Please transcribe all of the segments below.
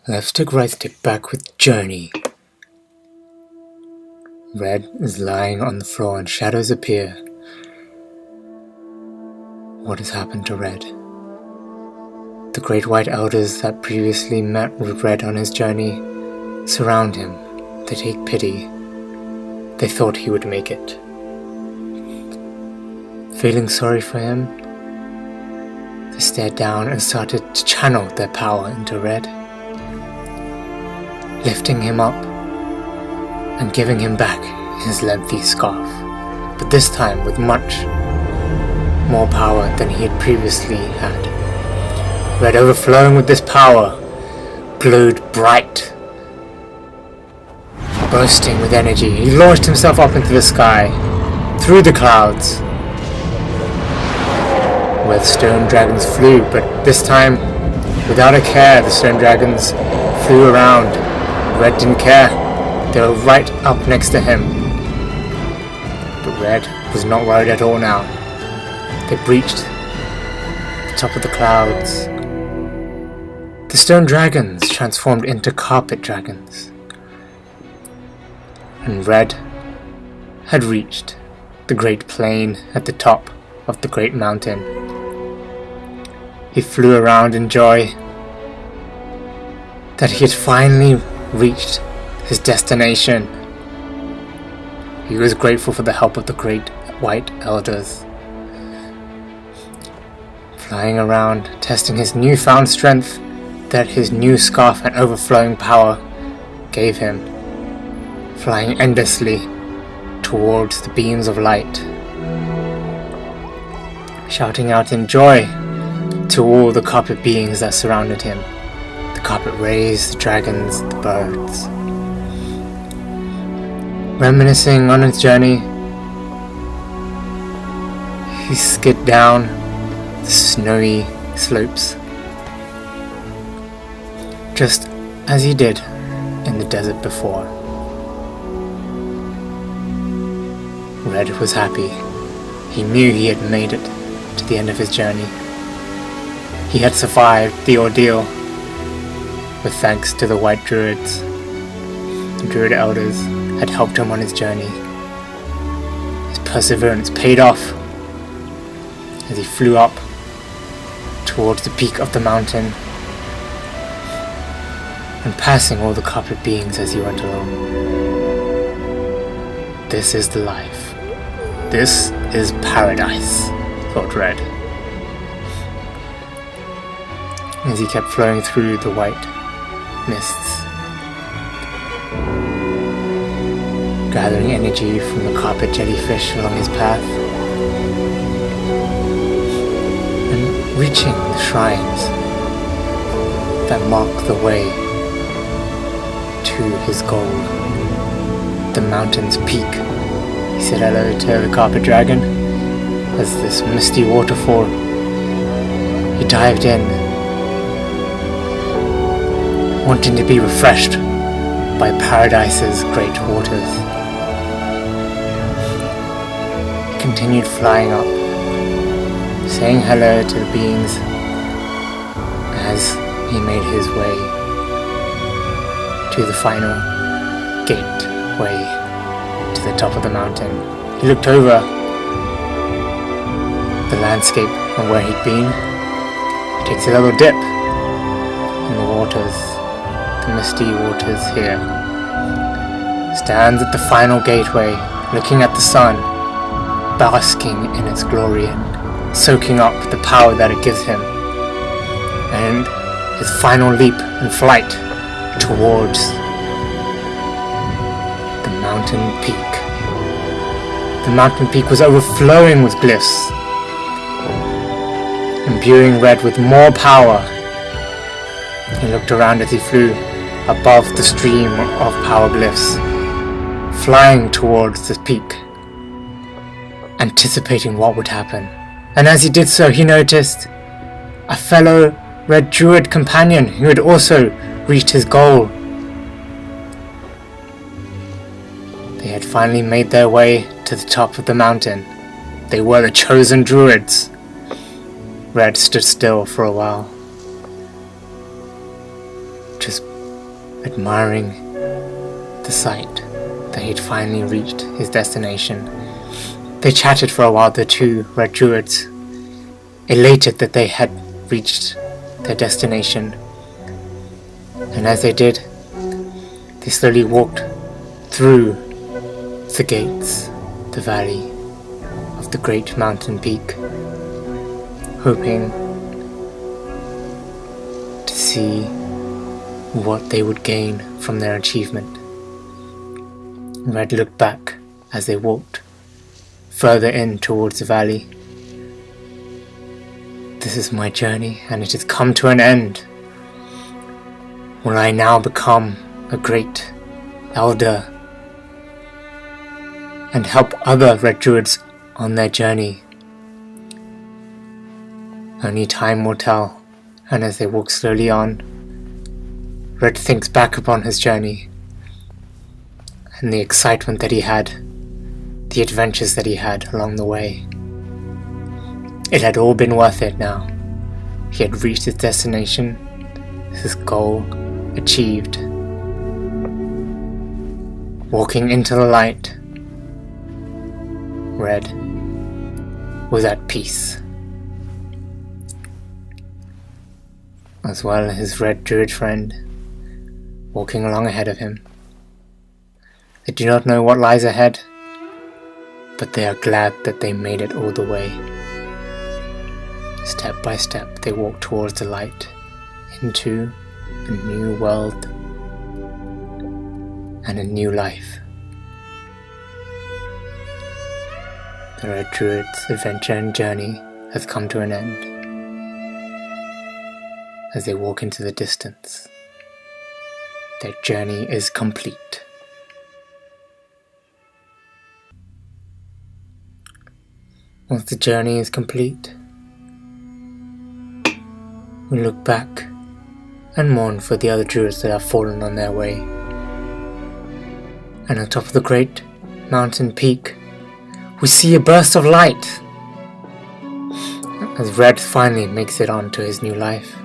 Leftstickrightstick back with Journey. Red is lying on the floor and shadows appear. What has happened to Red? The great white elders that previously met with Red on his journey surround him. They take pity. They thought he would make it. Feeling sorry for him, they stared down and started to channel their power into Red, lifting him up and giving him back his lengthy scarf, but this time with much more power than he had previously had. Red, overflowing with this power, glowed bright, bursting with energy. He launched himself up into the sky, through the clouds, where the stone dragons flew, but this time, without a care, the stone dragons flew around. Red didn't care. They were right up next to him. But Red was not worried at all now. They breached the top of the clouds. The stone dragons transformed into carpet dragons. And Red had reached the great plain at the top of the great mountain. He flew around in joy that he had finally reached his destination. He was grateful for the help of the great white elders. Flying around, testing his newfound strength that his new scarf and overflowing power gave him, flying endlessly towards the beams of light, shouting out in joy to all the carpet beings that surrounded him. The carpet rays, the dragons, the birds. Reminiscing on his journey, he skid down the snowy slopes, just as he did in the desert before. Red was happy. He knew he had made it to the end of his journey. He had survived the ordeal with thanks to the white druids. The druid elders had helped him on his journey. His perseverance paid off as he flew up towards the peak of the mountain and passing all the carpet beings as he went along. This is the life. This is paradise, thought Red, as he kept flowing through the white mists, gathering energy from the carpet jellyfish along his path, and reaching the shrines that mark the way to his goal, the mountain's peak. He said hello to the carpet dragon as this misty waterfall. He dived in, wanting to be refreshed by paradise's great waters. He continued flying up, saying hello to the beings as he made his way to the final gateway to the top of the mountain. He looked over the landscape and where he'd been. He takes a little dip in the waters, the misty waters here. Stands at the final gateway, looking at the sun, basking in its glory and soaking up the power that it gives him. And his final leap and flight towards the mountain peak. The mountain peak was overflowing with glyphs, imbuing Red with more power. He looked around as he flew above the stream of power glyphs, flying towards the peak, anticipating what would happen. And as he did so, he noticed a fellow red druid companion who had also reached his goal. They had finally made their way to the top of the mountain. They were the chosen druids. Red stood still for a while, just admiring the sight that he'd finally reached his destination. They chatted for a while, the two red druids, elated that they had reached their destination. And as they did, they slowly walked through the gates, the valley of the great mountain peak, hoping to see what they would gain from their achievement. Red looked back as they walked further in towards the valley. This is my journey, and it has come to an end. Will I now become a great elder and help other red druids on their journey? Only time will tell. And as they walk slowly on, Red thinks back upon his journey and the excitement that he had, the adventures that he had along the way. It had all been worth it now. He had reached his destination, his goal achieved. Walking into the light, Red was at peace, as well as his red druid friend walking along ahead of him. They do not know what lies ahead, but they are glad that they made it all the way. Step by step they walk towards the light, into a new world and a new life. The Red Druid's adventure and journey has come to an end. As they walk into the distance, their journey is complete. Once the journey is complete, we look back and mourn for the other druids that have fallen on their way. And on top of the great mountain peak, we see a burst of light as Red finally makes it on to his new life.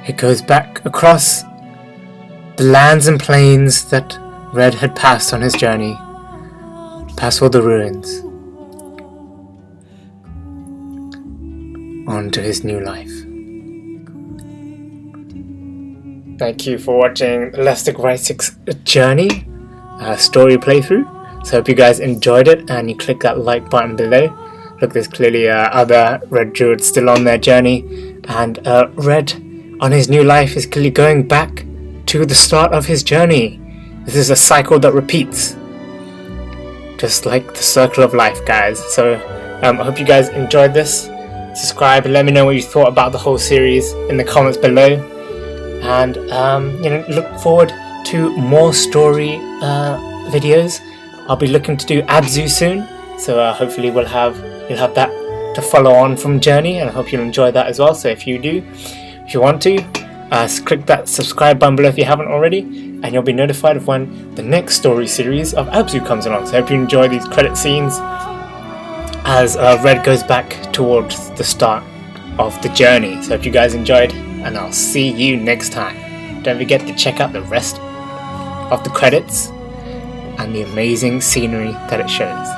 It goes back across the lands and plains that Red had passed on his journey, past all the ruins, on to his new life. Thank you for watching leftstickrightstick's journey story playthrough. So I hope you guys enjoyed it, and you click that like button below. Look, there's clearly other red druids still on their journey, and Red on his new life is clearly going back to the start of his journey. This is a cycle that repeats, just like the circle of life, guys. So I hope you guys enjoyed this. Subscribe and let me know what you thought about the whole series in the comments below, and look forward to more story videos. I'll be looking to do ABZU soon, so hopefully you'll have that to follow on from Journey, and I hope you'll enjoy that as well. So if you want to, click that subscribe button below if you haven't already, and you'll be notified of when the next story series of ABZU comes along. So I hope you enjoy these credit scenes as Red goes back towards the start of the journey. So I hope you guys enjoyed, and I'll see you next time. Don't forget to check out the rest of the credits and the amazing scenery that it shows.